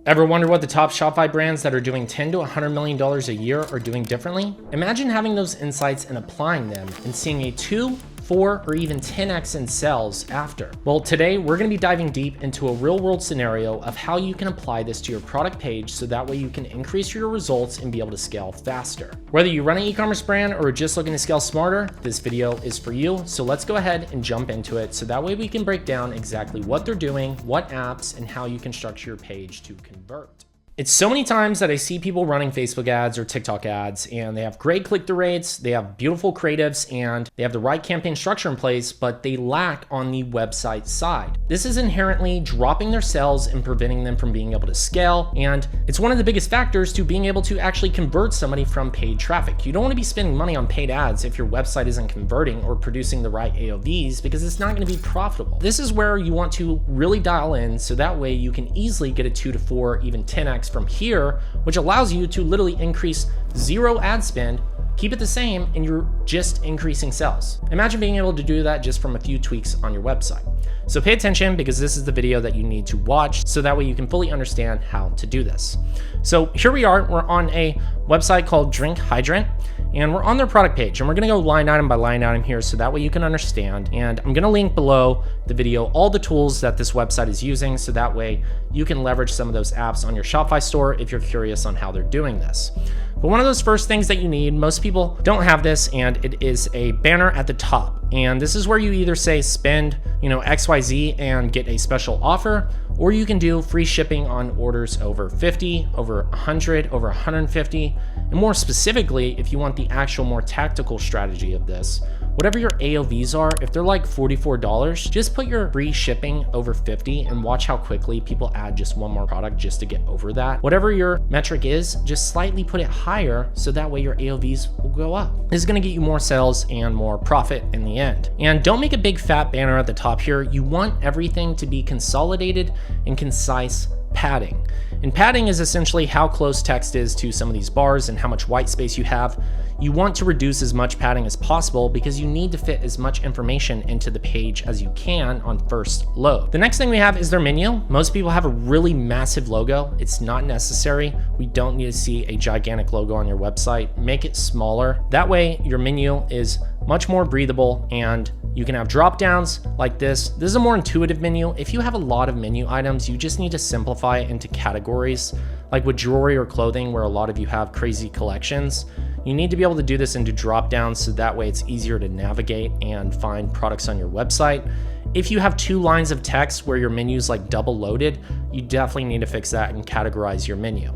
Ever wonder what the top Shopify brands that are doing $10 to $100 million a year are doing differently? Imagine having those insights and applying them and seeing a 2, 4, or even 10x in sales after. Well, today we're going to be diving deep into a real world scenario of how you can apply this to your product page so that way you can increase your results and be able to scale faster. Whether you run an e-commerce brand or are just looking to scale smarter, this video is for you. So let's go ahead and jump into it so that way we can break down exactly what they're doing, what apps, and how you can structure your page to convert. It's so many times that I see people running Facebook ads or TikTok ads and they have great click-through rates, they have beautiful creatives, and they have the right campaign structure in place, but they lack on the website side. This is inherently dropping their sales and preventing them from being able to scale. And it's one of the biggest factors to being able to actually convert somebody from paid traffic. You don't want to be spending money on paid ads if your website isn't converting or producing the right AOVs because it's not going to be profitable. This is where you want to really dial in so that way you can easily get a 2 to 4, even 10x from here, which allows you to literally increase zero ad spend, keep it the same, and you're just increasing sales. Imagine being able to do that just from a few tweaks on your website. So pay attention because this is the video that you need to watch so that way you can fully understand how to do this. So here we are, we're on a website called Drink Hydrant, and we're on their product page, and we're gonna go line item by line item here so that way you can understand. And I'm gonna link below the video all the tools that this website is using so that way you can leverage some of those apps on your Shopify store if you're curious on how they're doing this. But one of those first things that you need, most people don't have this, and it is a banner at the top. And this is where you either say spend, XYZ and get a special offer, or you can do free shipping on orders over 50, over 100, over 150. And more specifically, if you want the actual more tactical strategy of this, whatever your AOVs are, if they're like $44, just put your free shipping over 50 and watch how quickly people add just one more product just to get over that. Whatever your metric is, just slightly put it higher so that way your AOVs will go up. This is gonna get you more sales and more profit in the end. And don't make a big fat banner at the top here. You want everything to be consolidated and concise padding. And padding is essentially how close text is to some of these bars and how much white space you have. You want to reduce as much padding as possible because you need to fit as much information into the page as you can on first load. The next thing we have is their menu. Most people have a really massive logo. It's not necessary. We don't need to see a gigantic logo on your website. Make it smaller. That way your menu is much more breathable and you can have drop downs like this. This is a more intuitive menu. If you have a lot of menu items, you just need to simplify it into categories. Like with jewelry or clothing, where a lot of you have crazy collections, you need to be able to do this into drop downs so that way it's easier to navigate and find products on your website. If you have 2 lines of text where your menu is like double loaded, you definitely need to fix that and categorize your menu.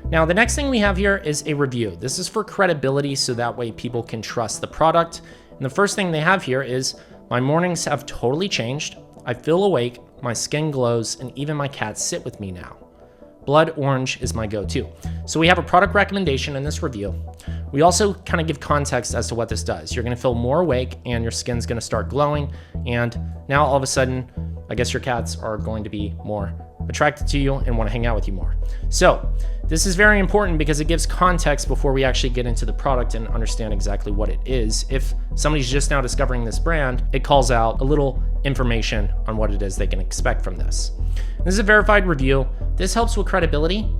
Now, the next thing we have here is a review. This is for credibility so that way people can trust the product. And the first thing they have here is, my mornings have totally changed. I feel awake, my skin glows, and even my cats sit with me now. Blood orange is my go-to. So we have a product recommendation in this review. We also kind of give context as to what this does. You're gonna feel more awake and your skin's gonna start glowing. And now all of a sudden, I guess your cats are going to be more attracted to you and want to hang out with you more. So this is very important because it gives context before we actually get into the product and understand exactly what it is. If somebody's just now discovering this brand, it calls out a little information on what it is they can expect from this. This is a verified review. This helps with credibility.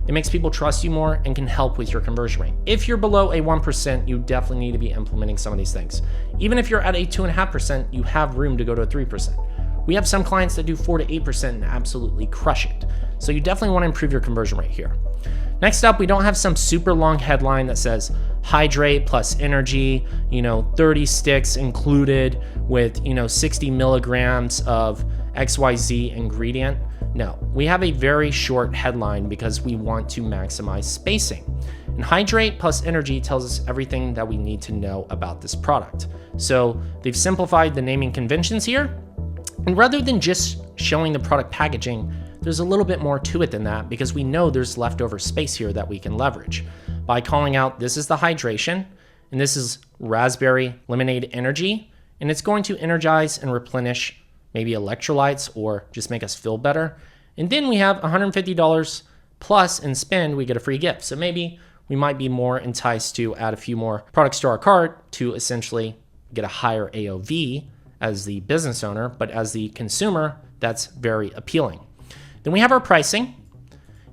It makes people trust you more and can help with your conversion rate. If you're below a 1%, you definitely need to be implementing some of these things. Even if you're at a 2.5%, you have room to go to a 3%. We have some clients that do 4 to 8% and absolutely crush it. So you definitely want to improve your conversion rate here. Next up, we don't have some super long headline that says hydrate plus energy, 30 sticks included with, 60 milligrams of XYZ ingredient. No, we have a very short headline because we want to maximize spacing. And hydrate plus energy tells us everything that we need to know about this product. So they've simplified the naming conventions here. And rather than just showing the product packaging, there's a little bit more to it than that because we know there's leftover space here that we can leverage by calling out this is the hydration and this is raspberry lemonade energy, and it's going to energize and replenish maybe electrolytes or just make us feel better. And then we have $150 plus in spend, we get a free gift. So maybe we might be more enticed to add a few more products to our cart to essentially get a higher AOV as the business owner, but as the consumer, that's very appealing. Then we have our pricing.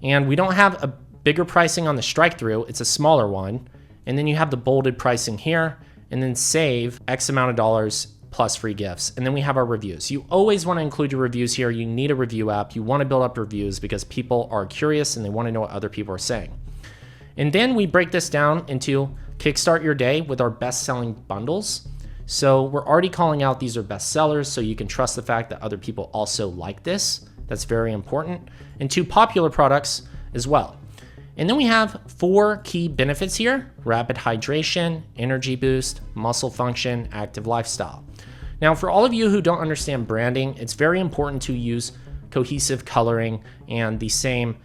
And we don't have a bigger pricing on the strike through, it's a smaller one. And then you have the bolded pricing here, and then save X amount of dollars plus free gifts. And then we have our reviews. You always want to include your reviews here. You need a review app. You want to build up reviews because people are curious and they want to know what other people are saying. And then we break this down into kickstart your day with our best-selling bundles. So we're already calling out these are best sellers, so you can trust the fact that other people also like this. That's very important. And 2 popular products as well. And then we have 4 key benefits here: rapid hydration, energy boost, muscle function, active lifestyle. Now, for all of you who don't understand branding, it's very important to use cohesive coloring and the same,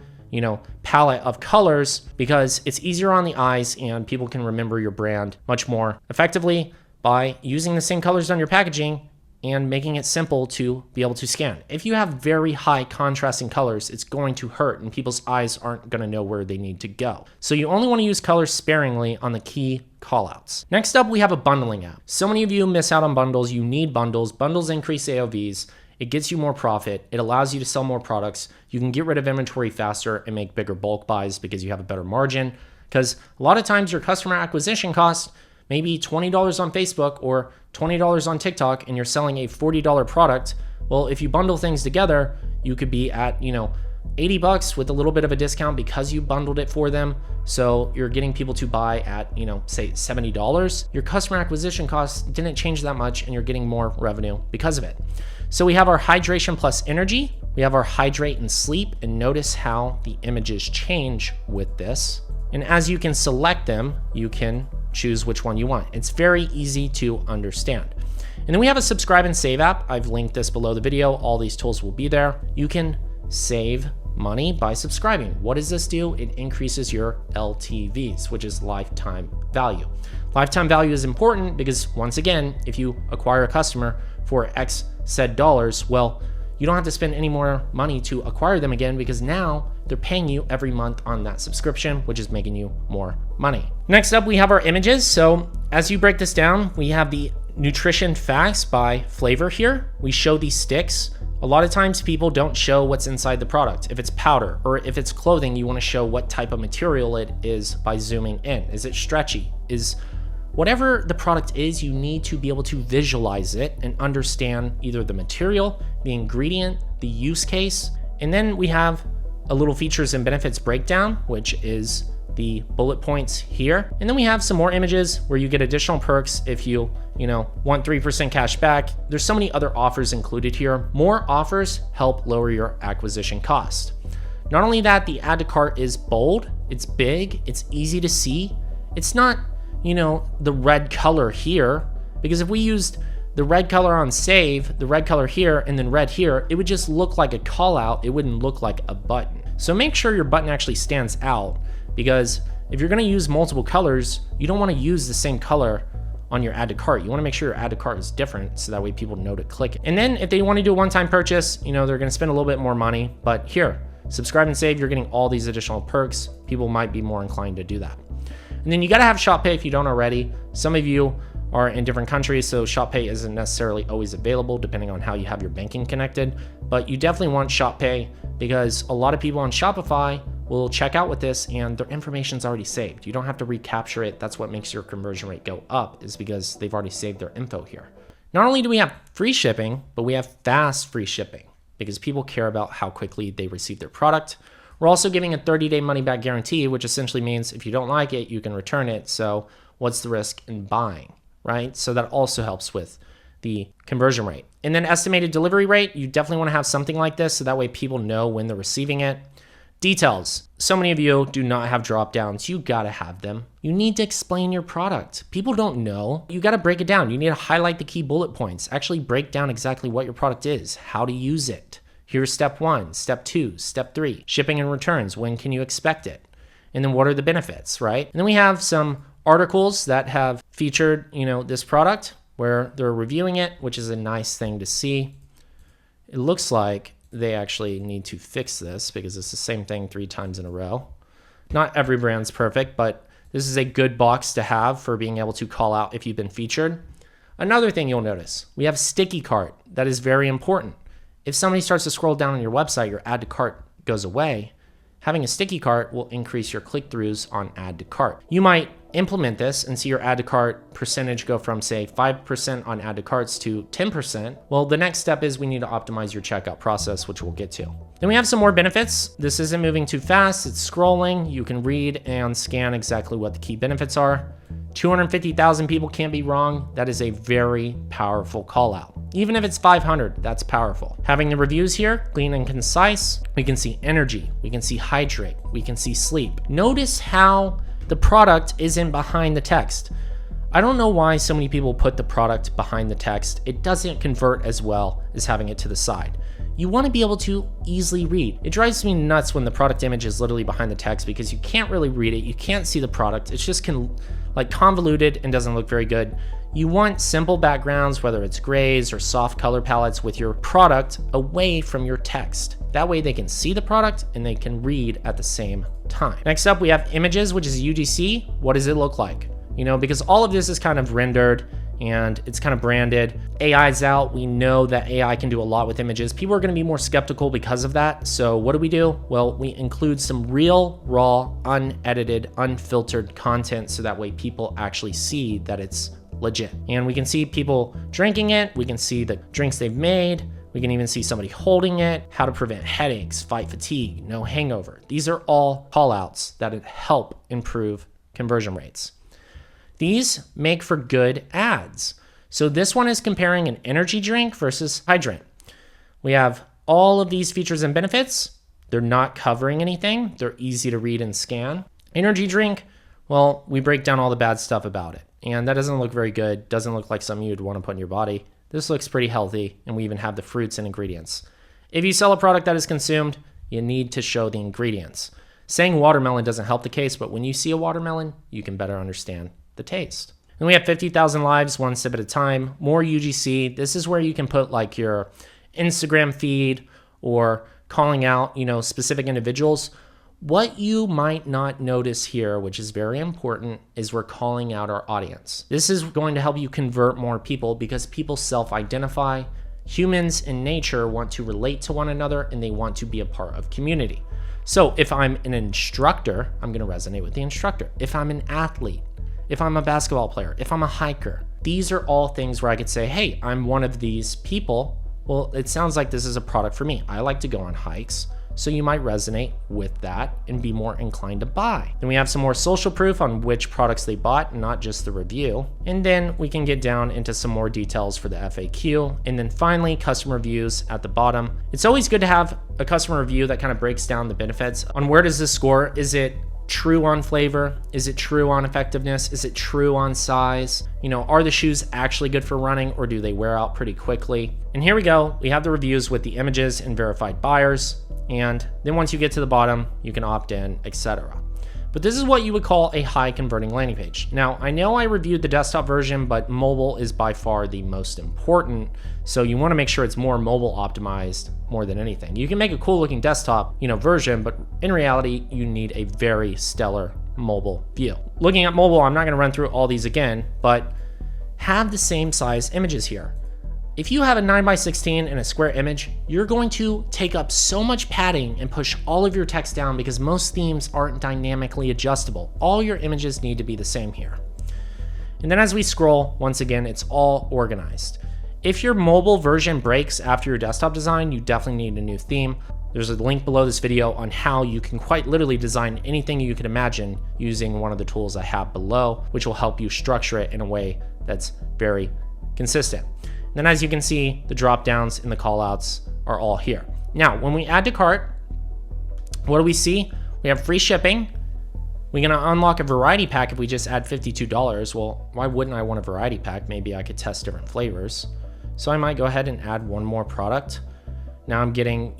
palette of colors, because it's easier on the eyes and people can remember your brand much more effectively by using the same colors on your packaging and making it simple to be able to scan. If you have very high contrasting colors, it's going to hurt and people's eyes aren't going to know where they need to go. So you only want to use colors sparingly on the key callouts. Next up, we have a bundling app. So many of you miss out on bundles. You need bundles. Bundles increase AOVs. It gets you more profit. It allows you to sell more products. You can get rid of inventory faster and make bigger bulk buys because you have a better margin. Because a lot of times your customer acquisition cost maybe $20 on Facebook or $20 on TikTok, and you're selling a $40 product. Well, if you bundle things together, you could be at, $80 with a little bit of a discount because you bundled it for them. So you're getting people to buy at, say $70. Your customer acquisition costs didn't change that much and you're getting more revenue because of it. So we have our hydration plus energy. We have our hydrate and sleep, and notice how the images change with this. And as you can select them, you can choose which one you want. It's very easy to understand. And then we have a subscribe and save app. I've linked this below the video. All these tools will be there. You can save money by subscribing. What does this do? It increases your LTVs, which is lifetime value. Lifetime value is important because, once again, if you acquire a customer for X said dollars, well, you don't have to spend any more money to acquire them again because now they're paying you every month on that subscription, which is making you more money. Next up, we have our images. So as you break this down, we have the nutrition facts by flavor here. We show these sticks. A lot of times people don't show what's inside the product. If it's powder or if it's clothing, you want to show what type of material it is by zooming in. Is it stretchy? Whatever the product is, you need to be able to visualize it and understand either the material, the ingredient, the use case. And then we have a little features and benefits breakdown, which is the bullet points here. And then we have some more images where you get additional perks if you want 3% cash back. There's so many other offers included here. More offers help lower your acquisition cost. Not only that, the add to cart is bold, it's big, it's easy to see. It's not the red color here, because if we used the red color on save, the red color here, and then red here, it would just look like a call out. It wouldn't look like a button. So make sure your button actually stands out, because if you're going to use multiple colors, you don't want to use the same color on your add to cart. You want to make sure your add to cart is different so that way people know to click it. And then if they want to do a one-time purchase, they're going to spend a little bit more money, but here, subscribe and save, you're getting all these additional perks. People might be more inclined to do that. And then you got to have ShopPay if you don't already. Some of you are in different countries, so ShopPay isn't necessarily always available depending on how you have your banking connected, but you definitely want ShopPay because a lot of people on Shopify will check out with this and their information's already saved. You don't have to recapture it. That's what makes your conversion rate go up, is because they've already saved their info here. Not only do we have free shipping, but we have fast free shipping because people care about how quickly they receive their product. We're also giving a 30-day money-back guarantee, which essentially means if you don't like it, you can return it. So what's the risk in buying, right? So that also helps with the conversion rate. And then estimated delivery rate, you definitely want to have something like this so that way people know when they're receiving it. Details. So many of you do not have drop downs. You got to have them. You need to explain your product. People don't know. You got to break it down. You need to highlight the key bullet points. Actually break down exactly what your product is, how to use it. Here's step 1, step 2, step 3, shipping and returns. When can you expect it? And then what are the benefits, right? And then we have some articles that have featured, this product where they're reviewing it, which is a nice thing to see. It looks like they actually need to fix this because it's the same thing 3 times in a row. Not every brand's perfect, but this is a good box to have for being able to call out if you've been featured. Another thing you'll notice, we have sticky cart. That is very important. If somebody starts to scroll down on your website, your add to cart goes away. having a sticky cart will increase your click-throughs on add to cart. You might implement this and see your add to cart percentage go from say 5% on add to carts to 10%. Well, the next step is we need to optimize your checkout process, which we'll get to. Then we have some more benefits. This isn't moving too fast. It's scrolling. You can read and scan exactly what the key benefits are. 250,000 people can't be wrong. That is a very powerful call out. Even if it's 500, that's powerful. Having the reviews here, clean and concise, we can see energy, we can see hydrate, we can see sleep. Notice how the product isn't behind the text. I don't know why so many people put the product behind the text. It doesn't convert as well as having it to the side. You want to be able to easily read. It drives me nuts when the product image is literally behind the text because you can't really read it. You can't see the product. It's just like convoluted and doesn't look very good. You want simple backgrounds, whether it's grays or soft color palettes with your product away from your text. That way they can see the product and they can read at the same time. Next up, we have images, which is UGC. What does it look like? Because all of this is kind of rendered and it's kind of branded. AI's out. We know that AI can do a lot with images. People are going to be more skeptical because of that. So what do? Well, we include some real, raw, unedited, unfiltered content so that way people actually see that it's legit. And we can see people drinking it. We can see the drinks they've made. We can even see somebody holding it, how to prevent headaches, fight fatigue, no hangover. These are all call outs that help improve conversion rates. These make for good ads. So this one is comparing an energy drink versus hydrant. We have all of these features and benefits. They're not covering anything. They're easy to read and scan. Energy drink, well, we break down all the bad stuff about it. And that doesn't look very good. Doesn't look like something you'd want to put in your body. This looks pretty healthy, and we even have the fruits and ingredients. If you sell a product that is consumed, you need to show the ingredients. Saying watermelon doesn't help the case, but when you see a watermelon, you can better understand the taste. And we have 50,000 lives, one sip at a time, more UGC. This is where you can put like your Instagram feed or calling out, specific individuals. What you might not notice here, which is very important, is we're calling out our audience. This is going to help you convert more people because people self-identify. Humans in nature want to relate to one another and they want to be a part of community. So if I'm an instructor, I'm going to resonate with the instructor. If I'm an athlete, if I'm a basketball player, if I'm a hiker, these are all things where I could say, hey, I'm one of these people. Well, it sounds like this is a product for me. I like to go on hikes. So you might resonate with that and be more inclined to buy. Then we have some more social proof on which products they bought, not just the review. And then we can get down into some more details for the FAQ. And then finally, customer reviews at the bottom. It's always good to have a customer review that kind of breaks down the benefits on where does this score? Is it true on flavor? Is it true on effectiveness? Is it true on size? Are the shoes actually good for running or do they wear out pretty quickly? And here we go. We have the reviews with the images and verified buyers. And then once you get to the bottom, you can opt in, etc. But this is what you would call a high converting landing page. Now, I know I reviewed the desktop version, but mobile is by far the most important. So you want to make sure it's more mobile optimized more than anything. You can make a cool looking desktop, version, but in reality, you need a very stellar mobile view. Looking at mobile, I'm not going to run through all these again, but have the same size images here. If you have a 9x16 and a square image, you're going to take up so much padding and push all of your text down because most themes aren't dynamically adjustable. All your images need to be the same here. And then as we scroll, once again, it's all organized. If your mobile version breaks after your desktop design, you definitely need a new theme. There's a link below this video on how you can quite literally design anything you can imagine using one of the tools I have below, which will help you structure it in a way that's very consistent. Then as you can see, the drop downs and the call outs are all here. Now, when we add to cart, what do we see? We have free shipping. We're gonna unlock a variety pack if we just add $52. Well, why wouldn't I want a variety pack? Maybe I could test different flavors. So I might go ahead and add one more product. Now I'm getting,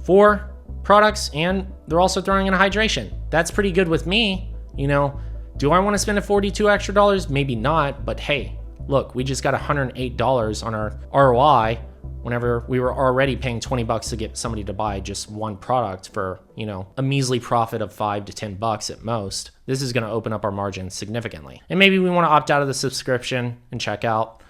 4 products and they're also throwing in a hydration. That's pretty good with me. Do I wanna spend a $42 extra? Maybe not, but hey, look, we just got $108 on our ROI whenever we were already paying $20 to get somebody to buy just one product for, a measly profit of $5 to $10 at most. This is gonna open up our margin significantly. And maybe we wanna opt out of the subscription and check out,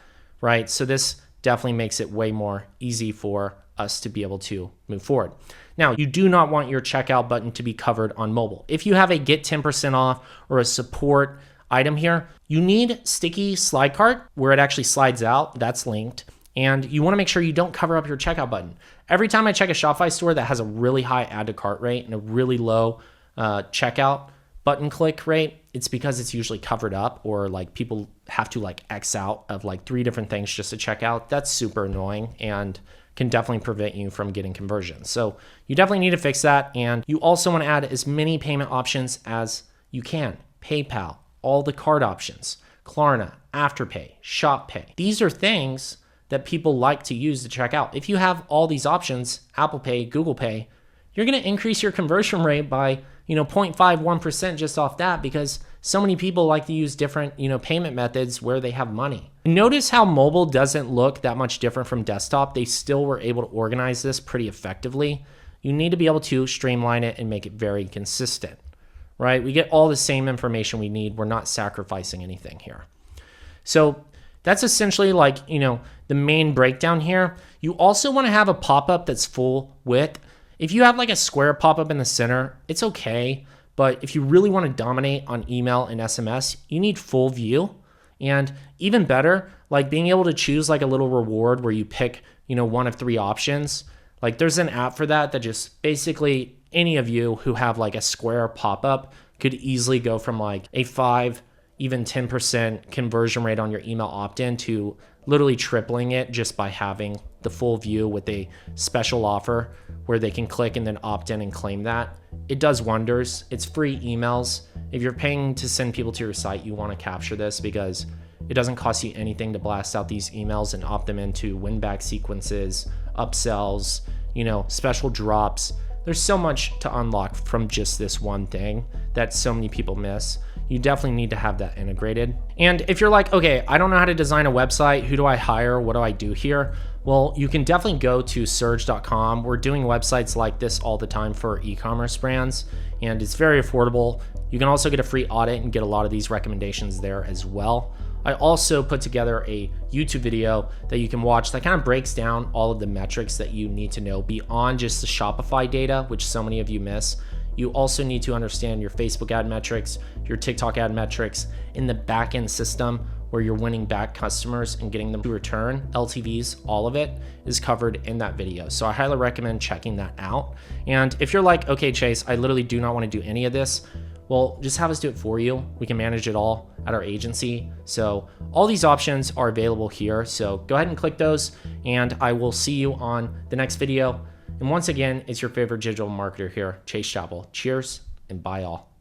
right? So this definitely makes it way more easy for us to be able to move forward. Now, you do not want your checkout button to be covered on mobile. If you have a get 10% off or a support item here, you need sticky slide cart where it actually slides out. That's linked. And you want to make sure you don't cover up your checkout button. Every time I check a Shopify store that has a really high add to cart rate and a really low checkout button click rate, it's because it's usually covered up, or like people have to like X out of like 3 different things just to check out. That's super annoying and can definitely prevent you from getting conversions. So you definitely need to fix that. And you also want to add as many payment options as you can. PayPal, all the card options, Klarna, Afterpay, ShopPay. These are things that people like to use to check out. If you have all these options, Apple Pay, Google Pay, you're going to increase your conversion rate by 0.51% just off that, because so many people like to use different payment methods where they have money. Notice how mobile doesn't look that much different from desktop. They still were able to organize this pretty effectively. You need to be able to streamline it and make it very consistent, right? We get all the same information we need. We're not sacrificing anything here. So that's essentially like, the main breakdown here. You also want to have a pop-up that's full width. If you have like a square pop-up in the center, it's okay. But if you really want to dominate on email and SMS, you need full view. And even better, like being able to choose like a little reward where you pick, one of 3 options. Like there's an app for that just basically any of you who have like a square pop-up could easily go from like a 5, even 10% conversion rate on your email opt-in to literally tripling it just by having the full view with a special offer where they can click and then opt in and claim that. It does wonders. It's free emails. If you're paying to send people to your site, you want to capture this because it doesn't cost you anything to blast out these emails and opt them into win-back sequences, upsells, special drops. There's so much to unlock from just this one thing that so many people miss. You definitely need to have that integrated. And if you're like, okay, I don't know how to design a website, who do I hire? What do I do here? Well, you can definitely go to surge.com. We're doing websites like this all the time for e-commerce brands, and it's very affordable. You can also get a free audit and get a lot of these recommendations there as well. I also put together a YouTube video that you can watch that kind of breaks down all of the metrics that you need to know beyond just the Shopify data, which so many of you miss. You also need to understand your Facebook ad metrics, your TikTok ad metrics in the backend system where you're winning back customers and getting them to return. LTVs, all of it is covered in that video. So I highly recommend checking that out. And if you're like, okay, Chase, I literally do not want to do any of this, well, just have us do it for you. We can manage it all at our agency. So all these options are available here. So go ahead and click those, and I will see you on the next video. And once again, it's your favorite digital marketer here, Chase Chappell. Cheers and bye all.